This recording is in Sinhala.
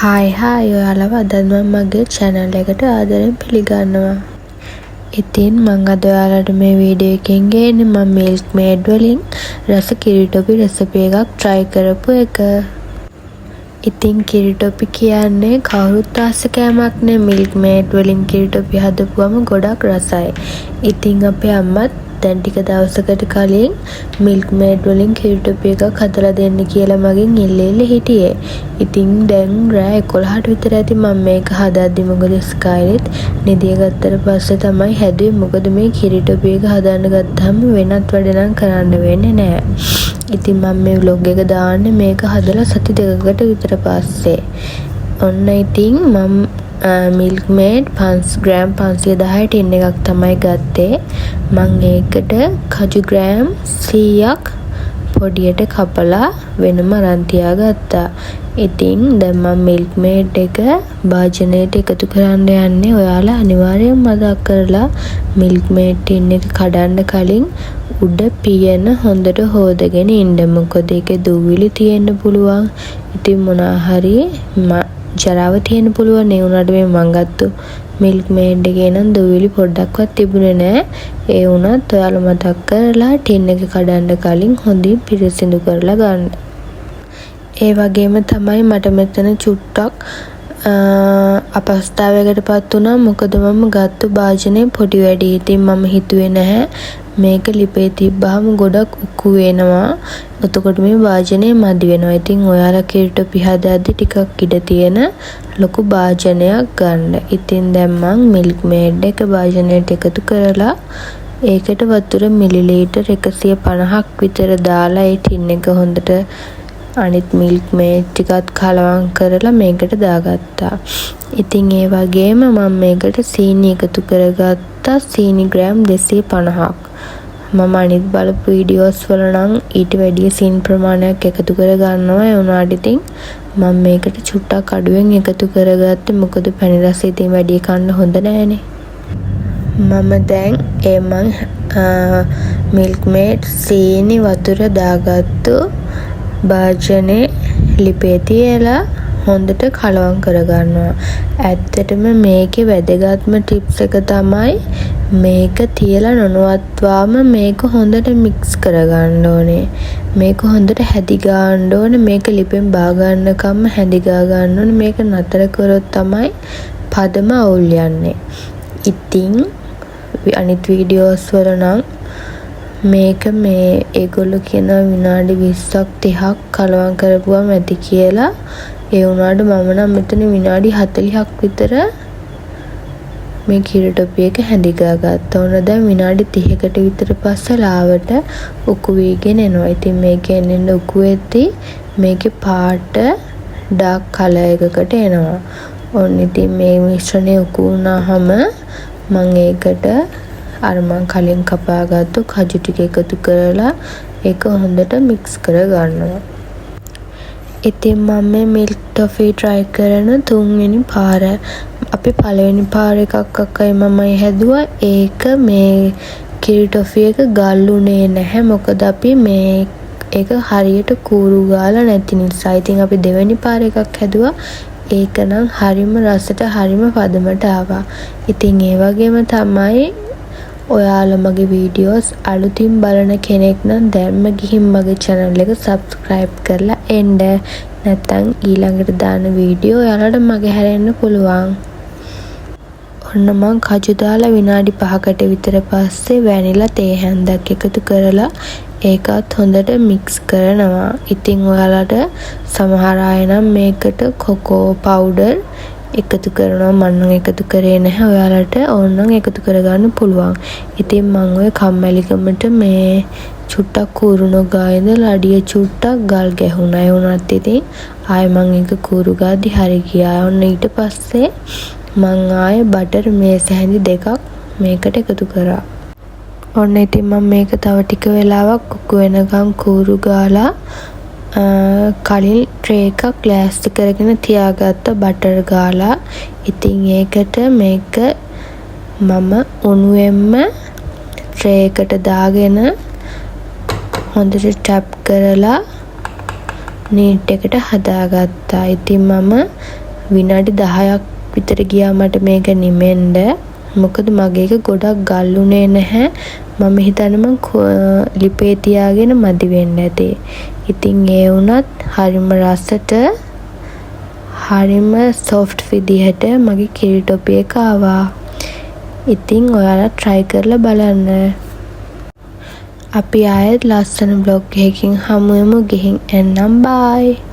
හායි ඔයාලව අද මම මගේ channel එකට ආදරෙන් පිළිගන්නවා. ඉතින් මම අද ඔයාලට මේ වීඩියෝ එකෙන් ගේන්නේ මම milk maid වලින් රස කිරි ටොපි රෙසිපි එකක් try කරපු එක. ඉතින් කිරි ටොපි කියන්නේ කවුරුත් ආස කෑමක් නේ. milk maid වලින් කිරි ටොපි හදපුවම ගොඩක් රසයි. ඉතින් අපේ අම්මත් දැන් ටික දවසකට කලින් milk maid වලින් කිරි ටොපි එකක් හදලා දෙන්න කියලා මගෙන් ඉල්ලෙල්ල හිටියේ. ඉතින් දැන් රෑ 11ට විතර ඇති මම මේක හදද්දි මොකද ස්කයිලෙත් නිදිය ගත්තට පස්සේ තමයි හැදුවේ. මොකද මේ කිරි ටොපි එක හදන්න ගත්තාම වෙනත් වැඩ නම් කරන්න වෙන්නේ නැහැ. ඉතින් මම මේ vlog එක දාන්නේ මේක හදලා සති දෙකකට විතර පස්සේ. ඔන්න ඉතින් මම milk maid 5 ග්‍රෑම් 510 ටින් එකක් තමයි ගත්තේ. මම ඒකට කජු ග්‍රෑම් 100ක් පොඩියට කපලා වෙනම අරන් තියාගත්තා. ඉතින් දැන් මම milk maid එක භාජනයට එකතු කරන්න යන්නේ. ඔයාලා අනිවාර්යෙන් මතක් කරලා milk maid ටින් එක කඩන්න කලින් උඩ පියන හොඳට හොදගෙන ඉන්න. මොකද ඒකේ දූවිලි තියෙන්න පුළුවන්. ඉතින් මොනවා හරි ජරාව තියෙන්න පුළුවන්. ඒ වුණාට මේ මං ගත්තු milk maid එකේ නම් දූවිලි පොඩ්ඩක්වත් තිබුණේ නැහැ. ඒ වුණත් ඔයාලා මතක් කරලා ටින් එක කඩන්න කලින් හොඳින් පිරිසිදු කරලා ගන්න. ඒ වගේම තමයි මට මෙතන චුට්ටක් අපස්ථාවයකටපත් වුණා. මොකද මම ගත්තු භාජනය පොඩි වැඩි. ඉතින් මම හිතුවේ නැහැ මේක ලිපේ තිබ්බහම ගොඩක් උක්කු වෙනවා. එතකොට මේ භාජනය මදි වෙනවා. ඉතින් ඔයාලා කිරි ටොපි හදද්දි ටිකක් ඉඩ තියෙන ලොකු භාජනයක් ගන්න. ඉතින් දැන් මම milk maid එක භාජනයට එකතු කරලා ඒකට වතුර මිලිලීටර් 150ක් විතර දාලා ඒ ටින් එක හොඳට අනිත් milk maid ටිකත් කලවම් කරලා මේකට දාගත්තා. ඉතින් ඒ වගේම මම මේකට සීනි එකතු කරගත්තා. සීනි ග්‍රෑම් 250ක්. මම අනිත් බලපු වීඩියෝස් වල නම් ඊට වැඩිය සීනි ප්‍රමාණයක් එකතු කර ගන්නවා. ඒ වුණාට ඉතින් මම මේකට චුට්ටක් අඩුවෙන් එකතු කරගත්තේ. මොකද පැණි රස ඉතින් වැඩි කන්න හොඳ නැහැනේ. මම දැන් milk maid සීනි වතුර දාගත්තු භාජනේ ලිපේ තියලා හොඳට කලවම් කරගන්නවා. ඇත්තටම මේකේ වැදගත්ම ටිප්ස් එක තමයි මේක තියලා නොනවත්වාම මේක හොඳට මික්ස් කරගන්න ඕනේ. මේක හොඳට හැදි ගන්න ඕනේ. මේක ලිපෙන් බා ගන්නකම්ම හැදි ගා ගන්න ඕනේ. මේක නතර කරොත් තමයි පදම අවුල් යන්නේ. ඉතින් අනිත් වීඩියෝස් වල නම් මේක ඒගොල්ලෝ කියන විනාඩි 20ක් 30ක් කලවම් කරපුවම ඇති කියලා. ඒ වුණාට මම නම් මෙතන විනාඩි 40ක් විතර මේ කිරි ටොපි එක හැඳිගා ගත්තා. ඕන දැන් විනාඩි 30කට විතර පස්සේ ලාවට උකු වීගෙන එනවා. ඉතින් මේකේ එන්න උකු වෙද්දි මේකේ පාට ඩාර්ක් කලර් එකකට එනවා. ඔන්න ඉතින් මේ මිශ්‍රණය උකු වුණාම මම ඒකට අර මං කලින් කපාගත්තු කජු ටික එකතු කරලා ඒක හොඳට මික්ස් කර ගන්නවා. ඉතින් මම මේ milk toffee try කරන තුන්වෙනි පාර. අපි පළවෙනි පාර එකක් අක්කයි මමයි හැදුවා. ඒක මේ කිරි ටොෆි එක ගල්ුනේ නැහැ. මොකද අපි ඒක හරියට කූරු ගාලා නැති නිසා. ඉතින් අපි දෙවෙනි පාර එකක් හැදුවා. ඒක නම් හරිම රසට හරිම පදමට ආවා. ඉතින් ඒ වගේම තමයි ඔයාලා මගේ වීඩියෝස් අලුතින් බලන කෙනෙක් නම් දැන්ම ගිහින් මගේ channel එක subscribe කරලා එන්න. නැත්නම් ඊළඟට දාන වීඩියෝ ඔයාලට මගේ හැරෙන්න පුළුවන්. ඔන්න මං කජු දාලා විනාඩි 5කට විතර පස්සේ වැනිලා තේ හැන්දක් එකතු කරලා ඒකත් හොඳට මික්ස් කරනවා. ඉතින් ඔයාලට සමහර අය නම් මේකට කොකෝ පවුඩර් එකතු කරනවා. මම නම් එකතු කරේ නැහැ. ඔයාලට ඕනනම් එකතු කරගන්න පුළුවන්. ඉතින් මම ඔය කම්මැලිකමට මේ චුට්ටක් කූරු නොගා ඉඳලා අඩිය චුට්ටක් ගල් ගැහුණා. ඒ වුණත් ඉතින් ආයෙ මම ඒක කූරු ගාද්දි හරි ගියා. ඔන්න ඊට පස්සේ මම ආයෙ බටර් මේස හැඳි දෙකක් මේකට එකතු කරා. ඔන්න ඉතින් මම මේක තව ටික වෙලාවක් කුකු වෙනකම් කූරු ගාලා කලින් ට්‍රේ එකක් ලෑස්ති කරගෙන තියාගත්ත බටර් ගාලා. ඉතින් ඒකට මේක මම උණුවෙන්ම ට්‍රේ එකට දාගෙන හොඳට ටැප් කරලා නීට් එකට හදාගත්තා. ඉතින් මම විනාඩි 10ක් විතර ගියා මට මේක නිමෙන්න. මොකද මගේ එක ගොඩක් ගල්ුනේ නැහැ. මම හිතන්නේ ලිපේ තියාගෙන මදි වෙන්න ඇති. ඉතින් ඒ වුණත් හරිම රසට හරිම සොෆ්ට් විදිහට මගේ කිරි ටොපි එක ආවා. ඉතින් ඔයාලා try කරලා බලන්න. අපි ආයෙත් ලස්සන vlog එකකින් හමු වෙමු. ගිහින් එන්නම් bye.